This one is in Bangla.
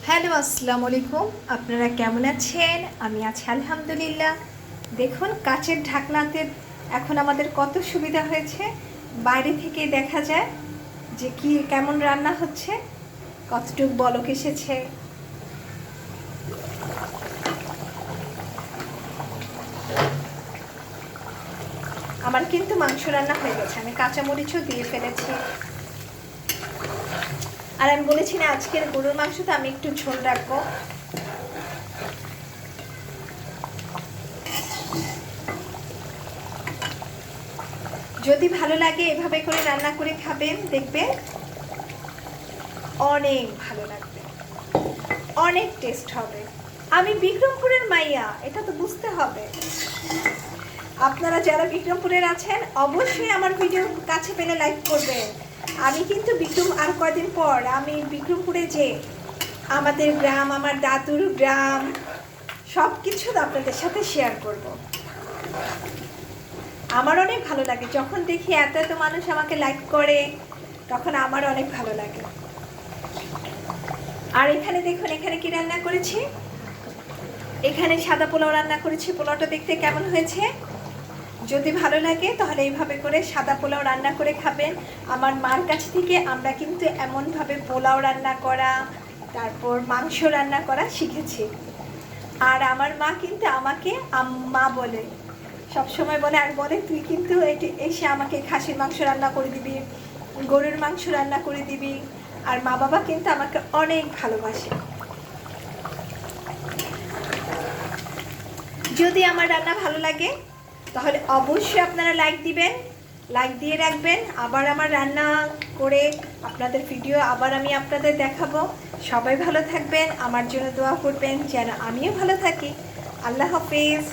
হ্যালো, আসসালামু আলাইকুম। আপনারা কেমন আছেন? আমি আছি আলহামদুলিল্লাহ। দেখুন কাচের ঢাকনাতে এখন আমাদের কত সুবিধা হয়েছে। বাইরে থেকে দেখা যায় যে কেমন রান্না হচ্ছে, কতটুকু বলক এসেছে। আমার কিন্তু মাংস রান্না হয়ে গেছে, আমি কাঁচামরিচও দিয়ে ফেলেছি। আর আমি বলেছি না আজকের গরুর মাংসটা আমি একটু ঝোল রাখবো। যদি ভালো লাগে এভাবে করে রান্না করে খাবেন, দেখবেন অনেক ভালো লাগবে, অনেক টেস্ট হবে। আমি বিক্রমপুরের মাইয়া, এটা তো বুঝতে হবে। আপনারা যারা বিক্রমপুরের আছেন অবশ্যই আমার ভিডিও কাছে পেলে লাইক করবেন। আমি কিন্তু আর কয়দিন পর আমি বিক্রমপুরে যে আমাদের গ্রাম, আমার দাদুর গ্রাম, সব কিছু আপনাদের সাথে শেয়ার করব। আমার অনেক ভালো লাগে যখন দেখি এত এত মানুষ আমাকে লাইক করে, তখন আমার অনেক ভালো লাগে। আর এখানে দেখুন, এখানে কি রান্না করেছি। এখানে সাদা পোলাও রান্না করেছি। পোলাওটা দেখতে কেমন হয়েছে? যদি ভালো লাগে তাহলে এইভাবে করে সাদা পোলাও রান্না করে খাবেন। আমার মার কাছ থেকে আমরা কিন্তু এমনভাবে পোলাও রান্না করা, তারপর মাংস রান্না করা শিখেছি। আর আমার মা কিন্তু আমাকে আম্মা বলে, সবসময় বলে, আর বলে তুই কিন্তু এসে আমাকে খাসির মাংস রান্না করে দিবি, গরুর মাংস রান্না করে দিবি। আর মা বাবা কিন্তু আমাকে অনেক ভালোবাসে। যদি আমার রান্না ভালো লাগে তাহলে অবশ্যই আপনারা লাইক দিবেন, লাইক দিয়ে রাখবেন। আবার আমার রান্না করে আপনাদের ভিডিও আবার আমি আপনাদের দেখাবো। সবাই ভালো থাকবেন, আমার জন্য দোয়া করবেন যেন আমিও ভালো থাকি। আল্লাহ হাফেজ।